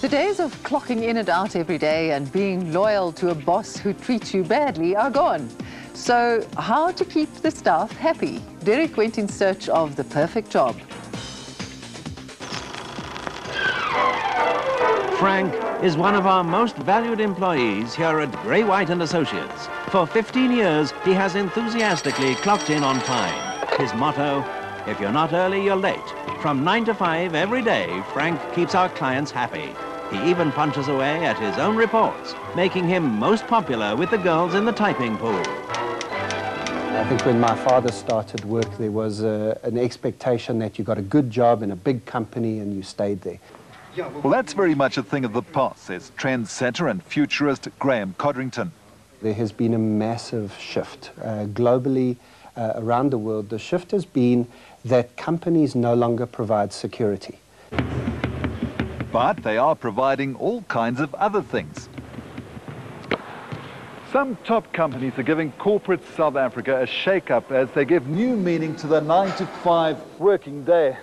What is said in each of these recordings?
The days of clocking in and out every day and being loyal to a boss who treats you badly are gone. So how to keep the staff happy? Derek went in search of the perfect job. Frank is one of our most valued employees here at Grey White and Associates. For 15 years, he has enthusiastically clocked in on time. His motto, if you're not early, you're late. From 9 to 5 every day, Frank keeps our clients happy. He even punches away at his own reports, making him most popular with the girls in the typing pool. I think when my father started work, there was an expectation that you got a good job in a big company and you stayed there. Well, that's very much a thing of the past, says trendsetter and futurist Graeme Codrington. There has been a massive shift. Globally, around the world, the shift has been that companies no longer provide security. But they are providing all kinds of other things. Some top companies are giving corporate South Africa a shake-up as they give new meaning to the 9-to-5 working day.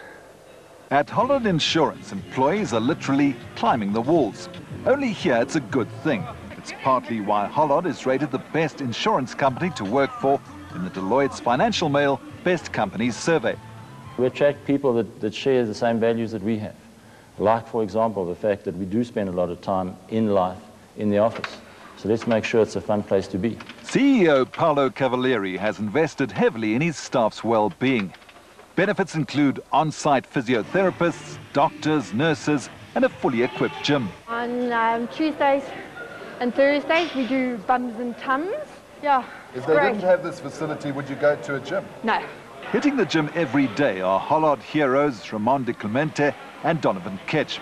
At Hollard Insurance, employees are literally climbing the walls. Only here it's a good thing. It's partly why Hollard is rated the best insurance company to work for in the Deloitte's Financial Mail Best Companies survey. We attract people that share the same values that we have. Like, for example, the fact that we do spend a lot of time in life, in the office. So let's make sure it's a fun place to be. CEO Paolo Cavalieri has invested heavily in his staff's well-being. Benefits include on-site physiotherapists, doctors, nurses, and a fully equipped gym. On Tuesdays and Thursdays, we do bums and tums. Yeah, If they didn't have this facility, would you go to a gym? No. Hitting the gym every day are Hollard heroes Ramon de Clemente and Donovan Ketch.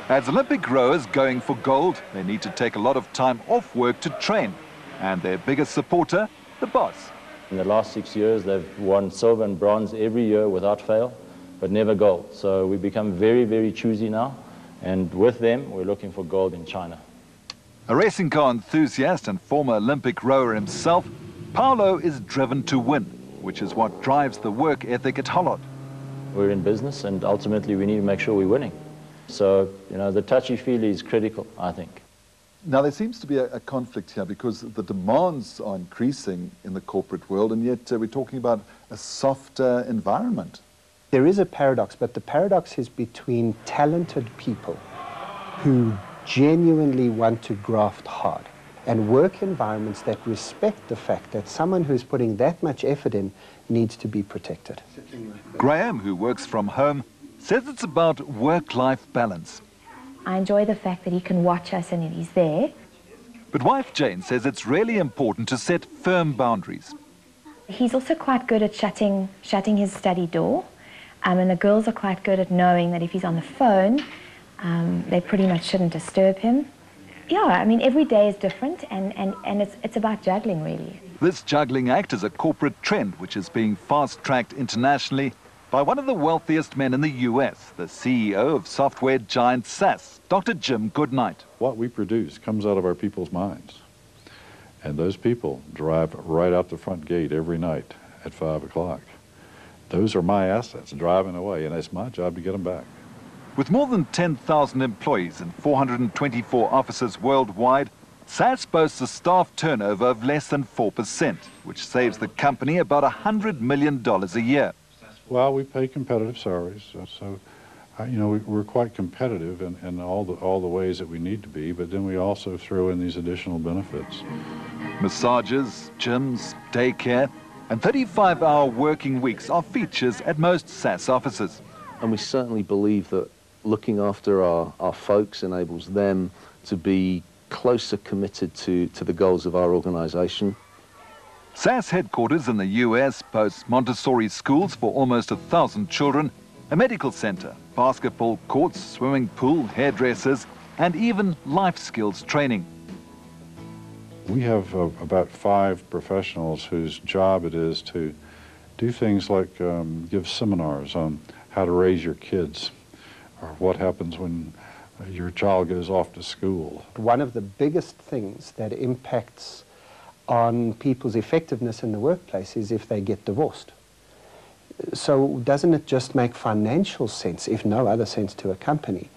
As Olympic rowers going for gold, they need to take a lot of time off work to train. And their biggest supporter, the boss. In the last 6 years, they've won silver and bronze every year without fail, but never gold. So we become very, very choosy now. And with them, we're looking for gold in China. A racing car enthusiast and former Olympic rower himself, Paolo is driven to win, which is what drives the work ethic at Hollard. We're in business, and ultimately we need to make sure we're winning. So, you know, the touchy-feely is critical, I think. Now, there seems to be a conflict here because the demands are increasing in the corporate world, and yet we're talking about a softer environment. There is a paradox, but the paradox is between talented people who genuinely want to graft hard and work environments that respect the fact that someone who's putting that much effort in needs to be protected. Graeme, who works from home, says it's about work-life balance. I enjoy the fact that he can watch us and he's there. But wife Jane says it's really important to set firm boundaries. He's also quite good at shutting his study door, and the girls are quite good at knowing that if he's on the phone, they pretty much shouldn't disturb him. Yeah, I mean, every day is different, and it's about juggling, really. This juggling act is a corporate trend which is being fast-tracked internationally by one of the wealthiest men in the US, the CEO of software giant SaaS, Dr. Jim Goodnight. What we produce comes out of our people's minds. And those people drive right out the front gate every night at 5 o'clock. Those are my assets driving away, and it's my job to get them back. With more than 10,000 employees and 424 offices worldwide, SaaS boasts a staff turnover of less than 4%, which saves the company about $100 million a year. Well, we pay competitive salaries, so you know, we're quite competitive in all the ways that we need to be, but then we also throw in these additional benefits. Massages, gyms, daycare, and 35-hour working weeks are features at most SaaS offices. And we certainly believe that looking after our folks enables them to be closer committed to the goals of our organization. SaaS headquarters in the US boasts Montessori schools for almost 1,000 children, a medical center, basketball courts, swimming pool, hairdressers, and even life skills training. We have about 5 professionals whose job it is to do things like give seminars on how to raise your kids, or what happens when your child goes off to school. One of the biggest things that impacts on people's effectiveness in the workplace is if they get divorced. So doesn't it just make financial sense, if no other sense to a company,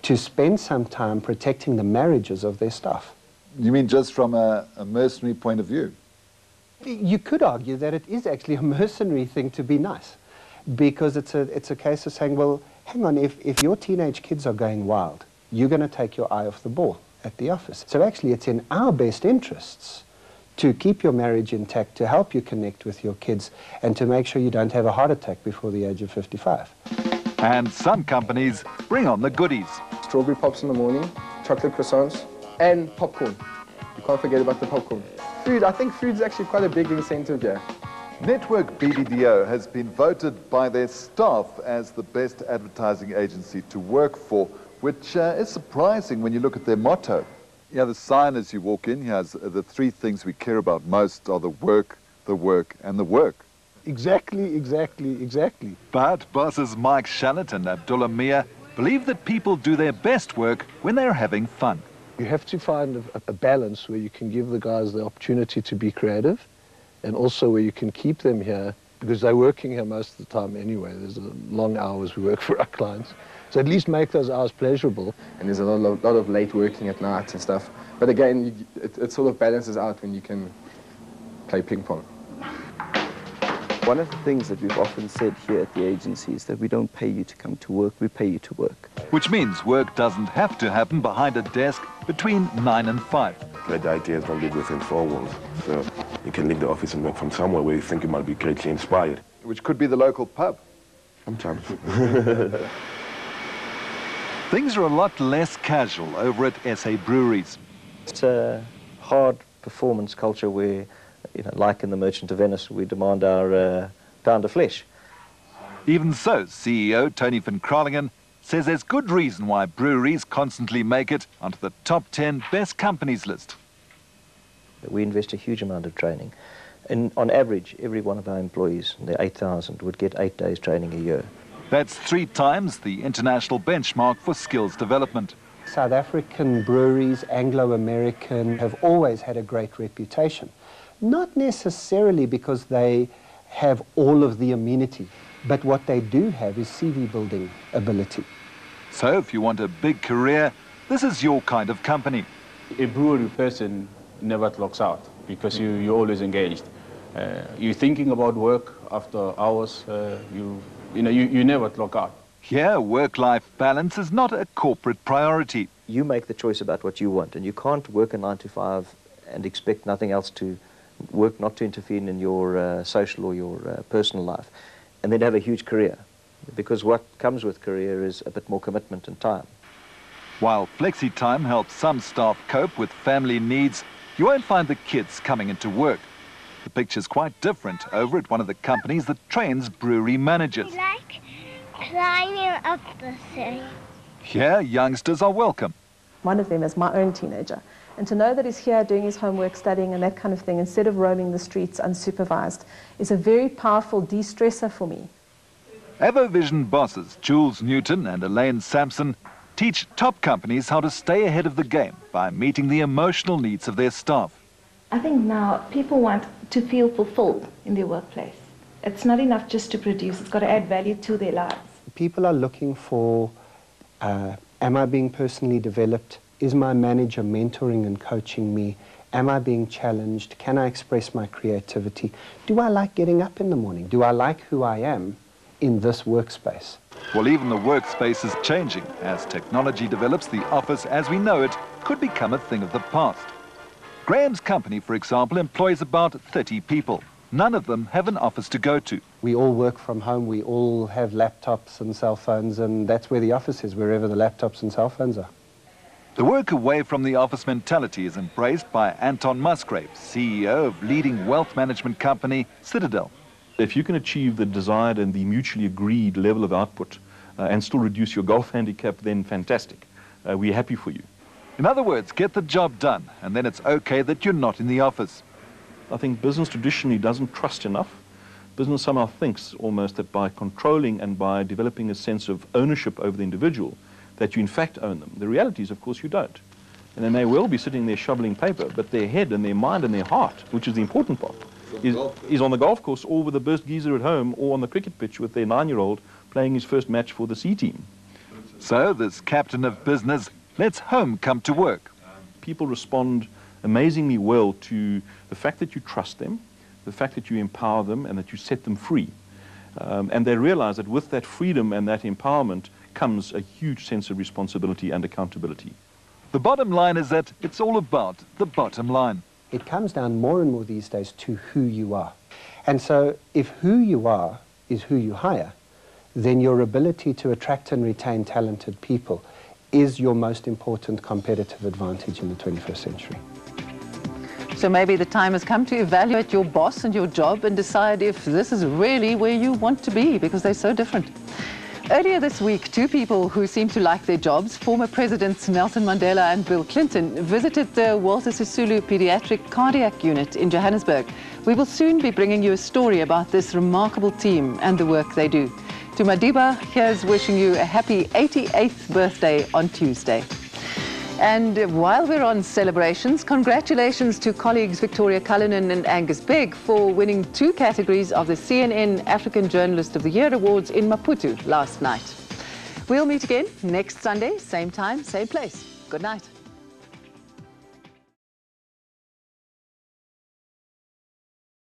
to spend some time protecting the marriages of their staff. You mean just from a mercenary point of view? You could argue that it is actually a mercenary thing to be nice, because it's a case of saying, well, hang on, if your teenage kids are going wild, you're going to take your eye off the ball at the office. So actually it's in our best interests to keep your marriage intact, to help you connect with your kids, and to make sure you don't have a heart attack before the age of 55. And some companies bring on the goodies. Strawberry pops in the morning, chocolate croissants, and popcorn. You can't forget about the popcorn. Food, I think food's actually quite a big incentive here. Network BDDO has been voted by their staff as the best advertising agency to work for, which is surprising when you look at their motto. Yeah, the sign as you walk in here has the three things we care about most are the work, and the work. Exactly, exactly, exactly. But bosses Mike Shallett and Abdullah Mia believe that people do their best work when they're having fun. You have to find a balance where you can give the guys the opportunity to be creative, and also where you can keep them here, because they're working here most of the time anyway. There's long hours we work for our clients. So at least make those hours pleasurable. And there's a lot of late working at night and stuff. But again, it sort of balances out when you can play ping pong. One of the things that we've often said here at the agency is that we don't pay you to come to work, we pay you to work. Which means work doesn't have to happen behind a desk between 9 and 5. The idea is don't live within four walls. So you can leave the office and work from somewhere where you think you might be greatly inspired. Which could be the local pub. Sometimes. Things are a lot less casual over at SA Breweries. It's a hard performance culture where, like in the Merchant of Venice, we demand our pound of flesh. Even so, CEO Tony van Kralingen says there's good reason why breweries constantly make it onto the top 10 best companies list. We invest a huge amount of training. And on average, every one of our employees, there are 8,000, would get 8 days training a year. That's 3 times the international benchmark for skills development. South African breweries, Anglo-American, have always had a great reputation. Not necessarily because they have all of the amenity, but what they do have is CV building ability. So if you want a big career, this is your kind of company. A brewery person never clocks out because you're always engaged. You're thinking about work after hours, you never clock out. Here, work-life balance is not a corporate priority. You make the choice about what you want, and you can't work a 9 to 5 and expect nothing else to work, not to interfere in your social or your personal life, and then have a huge career. Because what comes with career is a bit more commitment and time. While flexi-time helps some staff cope with family needs, you won't find the kids coming into work. The picture's quite different over at one of the companies that trains brewery managers. We like climbing up the thing. Here, youngsters are welcome. One of them is my own teenager. And to know that he's here doing his homework, studying and that kind of thing, instead of roaming the streets unsupervised, is a very powerful de-stressor for me. Avovision bosses Jules Newton and Elaine Sampson teach top companies how to stay ahead of the game by meeting the emotional needs of their staff. I think now people want to feel fulfilled in their workplace. It's not enough just to produce, it's got to add value to their lives. People are looking for, am I being personally developed? Is my manager mentoring and coaching me? Am I being challenged? Can I express my creativity? Do I like getting up in the morning? Do I like who I am in this workspace? Well, even the workspace is changing. As technology develops, the office as we know it could become a thing of the past. Graham's company, for example, employs about 30 people. None of them have an office to go to. We all work from home, we all have laptops and cell phones, and that's where the office is, wherever the laptops and cell phones are. The work away from the office mentality is embraced by Anton Musgrave, CEO of leading wealth management company Citadel. If you can achieve the desired and the mutually agreed level of output and still reduce your golf handicap, then fantastic. We're happy for you. In other words, get the job done, and then it's okay that you're not in the office. I think business traditionally doesn't trust enough. Business somehow thinks almost that by controlling and by developing a sense of ownership over the individual, that you in fact own them. The reality is, of course, you don't. And they may well be sitting there shoveling paper, but their head and their mind and their heart, which is the important part, is on the golf course or with the burst geezer at home or on the cricket pitch with their 9-year-old playing his first match for the C team. So this captain of business lets home come to work. People respond amazingly well to the fact that you trust them, the fact that you empower them and that you set them free. And they realize that with that freedom and that empowerment comes a huge sense of responsibility and accountability. The bottom line is that it's all about the bottom line. It comes down more and more these days to who you are. And so if who you are is who you hire, then your ability to attract and retain talented people is your most important competitive advantage in the 21st century. So maybe the time has come to evaluate your boss and your job and decide if this is really where you want to be, because they're so different. Earlier this week, two people who seem to like their jobs, former Presidents Nelson Mandela and Bill Clinton, visited the Walter Sisulu Pediatric Cardiac Unit in Johannesburg. We will soon be bringing you a story about this remarkable team and the work they do. To Madiba, here's wishing you a happy 88th birthday on Tuesday. And while we're on celebrations, congratulations to colleagues Victoria Cullinan and Angus Begg for winning 2 categories of the CNN African Journalist of the Year Awards in Maputo last night. We'll meet again next Sunday, same time, same place. Good night.